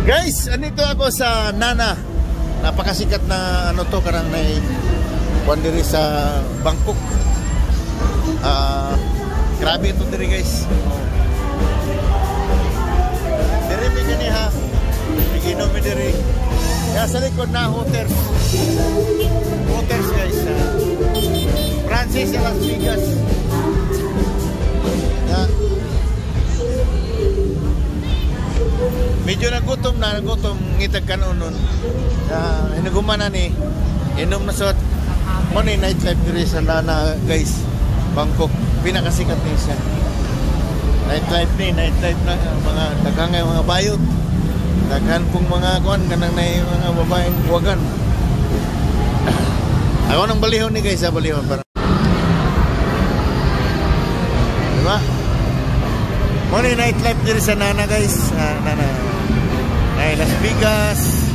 Guys, andito ako sa Nana. Napakasikat na ano to, karang may kuan diri sa Bangkok. Grabe ito diri guys. Diri mi gani ha. Iginom mi diri. Ya sa likod na hotels. Hotels guys. Francis sa Las Vegas. Ya. Medyo nagutom ngitag kanon nun. Inuguman na ni inom na sa money nightlife diri sa Nana guys, Bangkok. Pinakasikat ni siya. Nightlife na mga daghang mga bayot. Daghan pong mga kuan kanang nay mga babaeng wagan. Ako nang balihon ni guys, balihon para. Diba? Money nightlife diri sa Nana guys, Nana. Ay Las Vegas.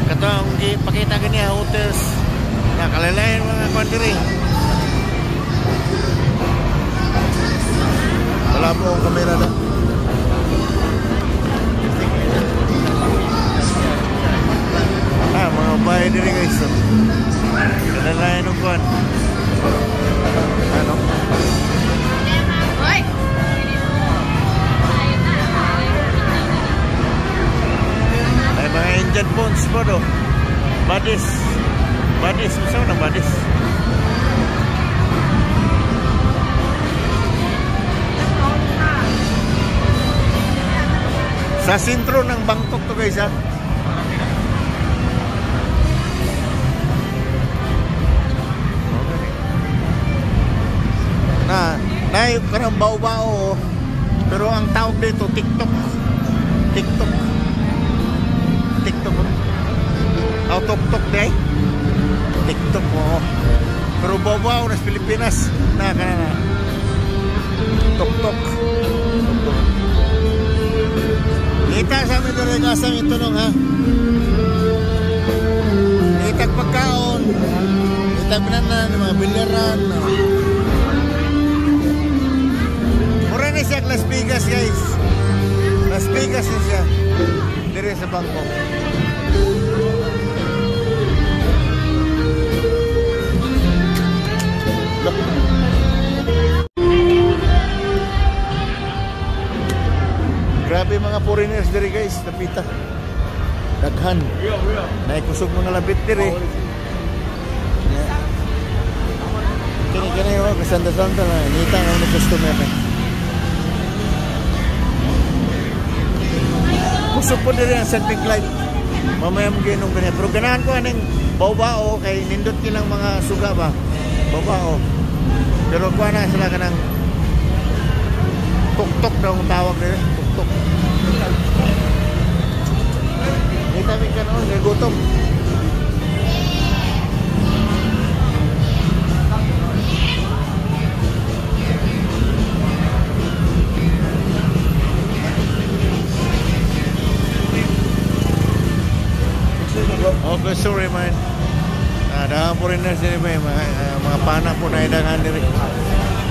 Kato ang pakita gani hotels. Nakalalayan mga kuan diri. Wala po ang kamera na. Mga bahay diri guys. Kalalayan ng kuan. Ano? Ay mga Indian phones po do. Badis. Masama ng badis. Sa sentro ng Bangkok to guys ha. Na karang bao-bao pero ang tawag dito TikTok. Tok day. TikTok mo. Pero bao-bao nas Pilipinas na kana. Tok. Kita sa amin doon yung asang itunong ha. Itag pagkaon. Itag binanan, mga bilyaran. Mura na siya Las Vegas guys. Las Vegas na siya. Dire sa Bangkok. Grabe mga foreigners diri guys, napita. Daghan. Naikusog mga labit diri. Kini yung kasanda-sanda na nita ang mga customer na. Kusog po diri ang St. Light. Mamaya mo ginong ganyan. Pero ganahan ko aning bao-bao kay nindot kilang mga suga ba. Bao-bao. Pero kuha na sila ka ng tuk-tuk daw ang tawag nila. Tuk-tuk. May tabi ka noon, nagutom. Okay, sorry man. Dahang po rin na sila mga pana po na idangan nila.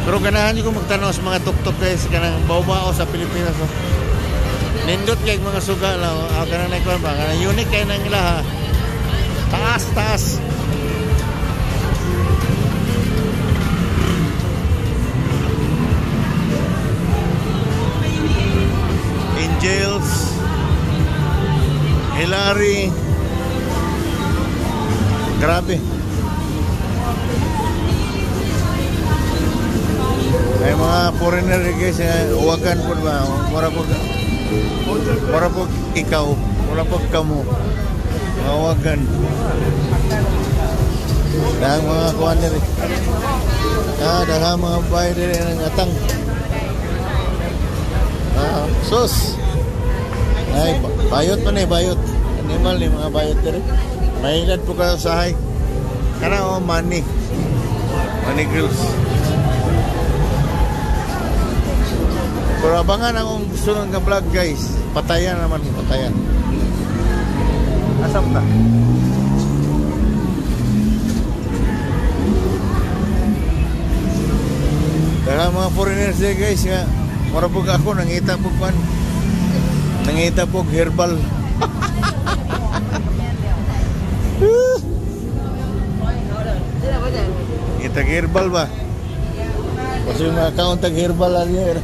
Pero ganahan nyo kung magtanaw sa mga tuk-tuk guys, kanang bao-bao sa Pilipinas. Nindot kayo mga suga lang. Kanang naikuan ba? Kanang unique kayo nang ila ha. Taas. Angels. Hilary. Grabe. Ay mga foreigner guys, uwagan po ba? Mura po ikaw, mura po kamo. Uwagan. Dahang mga kuwan nila. Dahang mga bahay nila ng atang. Sus. Ay, bayot man bayot. Animal ni mga bayot nila. Mahinad po ka sa hay. Karang money grills. Pero abangan akong gusto ng vlog guys. Patayan naman, patayan. Asam na. Kaya mga foreigners guys nga. Mura po ako, nangita po herbal Kita herbal ba? Kasi yung account tag herbal lang yun.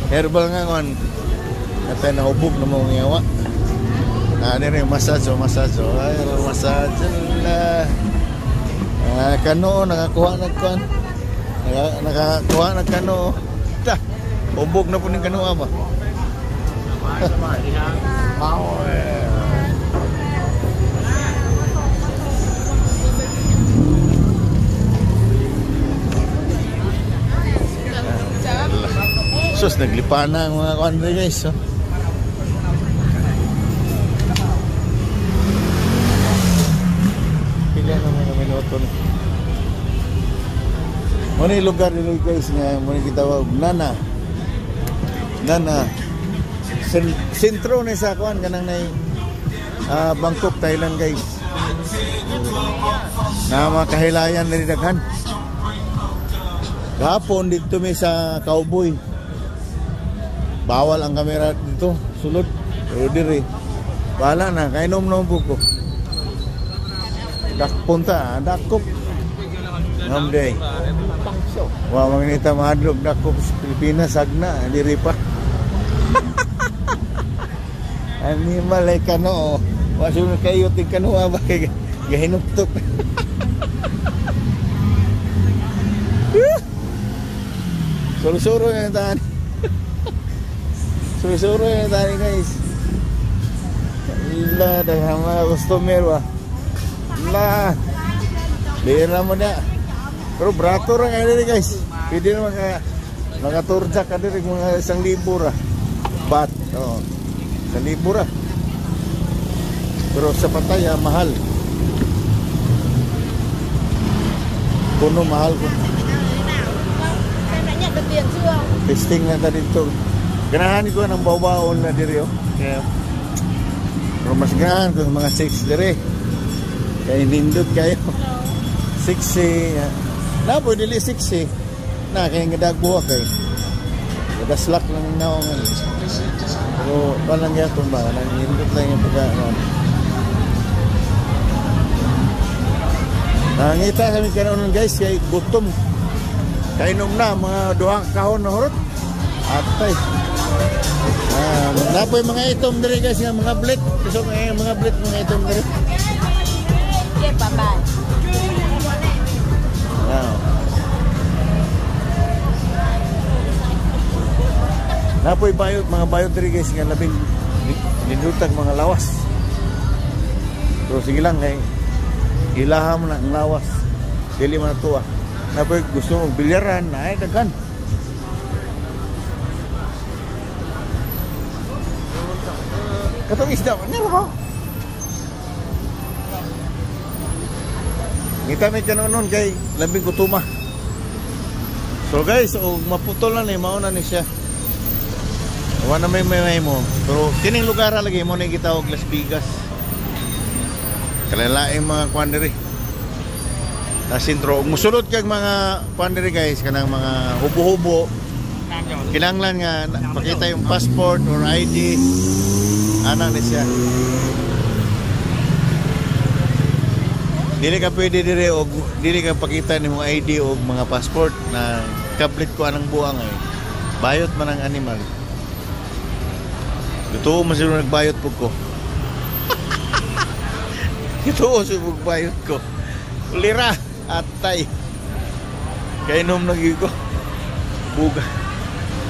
Herbal nga kan. Kata na hubog na mong yawa. Ano rin, massage. Ay, massage na. Kano, nakakuha na kan. Nakakuha na kano. Hubog na po ng kano ba? Sus, naglipa na ang mga kuandre guys. Oh. Pila na mga minuto na. Muna yung lugar nila guys nga. Muna kita wag Nana. Sentro na sa kuan kanang na Bangkok, Thailand guys. Na mga kahilayan na ridaghan. Gapon dito may sa cowboy. Bawal ang kamera dito, sulod. Pero diri, wala na, kainom-nom po ko. Punta, dakop. Ngamday. Wa manginita mahadlok dakop sa Pilipinas, sagna, diri pa. Animal ay kano. Wasun kayo ting kano ba kay gahinuktok. Suro-suro yung tahan. Suro-suro yung tahan guys. Ila, dahil mga customer ba. Ila. Lira mo na. Pero brato lang kayo guys. Pwede naman nakaturjak ka din mga 1,000 ra. Bat. Oh. 1,000 ra. Pero sa Pattaya, mahal. Puno mahal ko. Testing na ta dito. Ganahan ko ng baw-baon na diri oh. Kaya pero mas ganahan ko mga 6 diri. Kaya nindot kayo. 60. Na po dili 60. Na kay ngadagbuha kay. Nagaslak lang naong. Pero palang gyapon ba nang nindot lang yung pagkaon. Nangita kami karon guys kay gutom. Kainom na mga duhang kahon na hurot. Atay. Napoy mga itom diri guys nga mga blit. So mga blit mga itom diri. Okay, bye-bye. Wow. Napoy bayot mga bayot diri guys nga labing nindutag mga lawas. Pero sige lang kay ilaham na ang lawas. Dili man tuwa. Napoy gusto mong bilyaran ay daghan. Katong isda niya ba? Ngita may kanonon kay labing kutuma. So guys, maputol na ni mauna ni siya. Wala na may mo. Pero kining lugar lagi mo na kita og Las Vegas. Kalalaing mga kwandiri. Na sentro. Musulod kag mga kwandiri guys kanang mga hubo-hubo. Kinanglan nga pakita yung passport or ID. Anak ni siya. Dili ka pwede dire og dili ka pakita ni mong ID o mga passport na kablit ko anang buang ay. Bayot man ang animal. Ito mo sila nagbayot po ko. Ito mo sila nagbayot ko. Ulira, atay. Kainom na ko. Buga.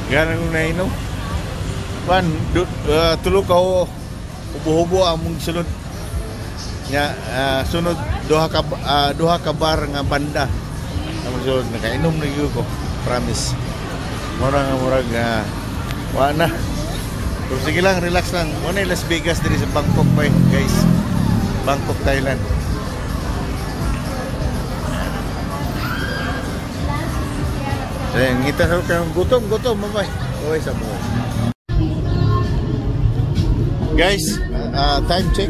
Ganang na inom. Pan, tulog ka ho. Hubo-hubo ang mong sunod. Nya, sunod duha ka bar nga banda. Ang sunod, nakainom na ko. Promise. Murag wala na. Pero sige lang, relax lang. Muna Las Vegas diri sa Bangkok pa guys. Bangkok, Thailand. Ayan, ngita sa kang gutom, mamay. Okay, sa buhay. Guys, time check.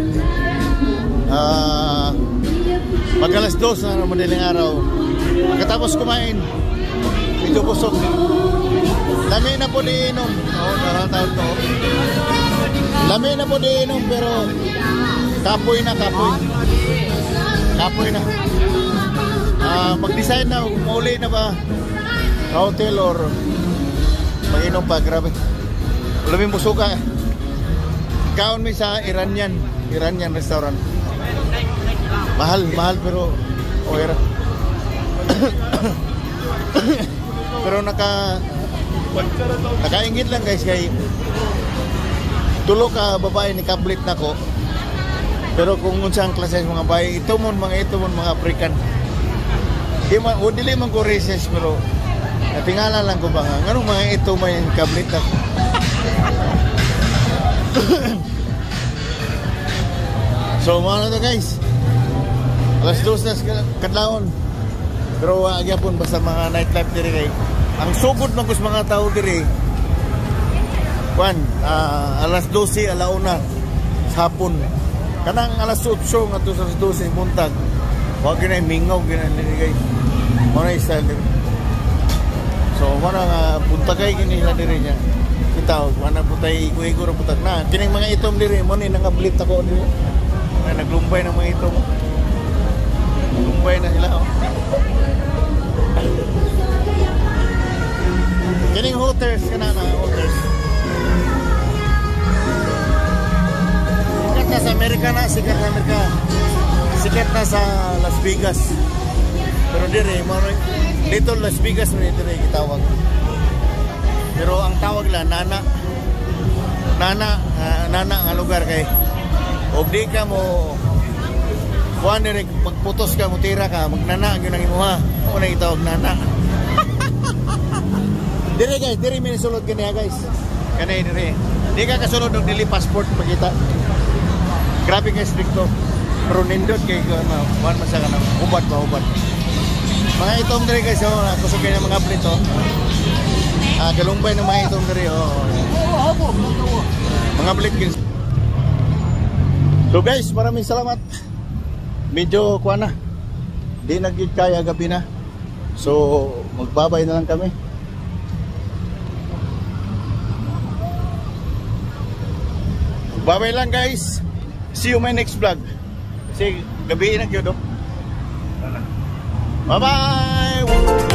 Mag-alas 2 na madaling araw. Pagkatapos kumain, medyo busog. Dami na po niinom. Oo, nakataon to. Lami na po di inom pero kapoy na. Kapoy na. Mag-decide na, mauli na ba hotel or mag-inom pa, grabe. Laming musuka. Kaon mi sa Iranian restaurant. Mahal pero okay ra. Pero nakaingit lang guys kay tulo ka babae ni kablit nako. Pero kung unsang klase mga babae, ito mon mga African. Dili man ko racist pero natingala lang ko ba nga nganong mga ito may kablit nako. So mga na guys. Alas 2 na kadlawon. Pero agyapon basta mga nightlife diri kay ang sugod man kus mga tao diri. Alas 12 alauna sa hapon. Kanang alas 8 nga to sa 12 buntag. Wa gyud mingaw gyud diri guys. Muna style diri. So muna nga buntagay kini sa diri niya. Kita mana putay igo-igo ra butag na. Kining mga itom diri mo ni nangablit ako diri. Naglumbay ng mga itom. Lumbay na sila oh. Kining hotels kanana hotels. Sikat na sa Amerika na, sikat na sa Las Vegas. Pero dire dito Las Vegas man dire gitawag. Pero ang tawag la nana nga lugar kay og di ka mo kuan dire magputos ka mo tira ka magnana gyud ang imuha mo na itawag nana. Dire guys, dire may sulod kaniya guys. Kanay dire. Di ka kasulod og dili passport makita. Grabe ka stricto. Pero nindot kay kuan man sa kanang ubat. Mga itong dire guys, kusog kay mga plito. Galumbay ng mga itong dire mga blit. So guys, maraming salamat. Medyo kuha na. Di nagigit kaya gabi na. So magbabay na lang kami. Babay lang guys. See you my next vlog. Kasi gabi na yun. Bye bye.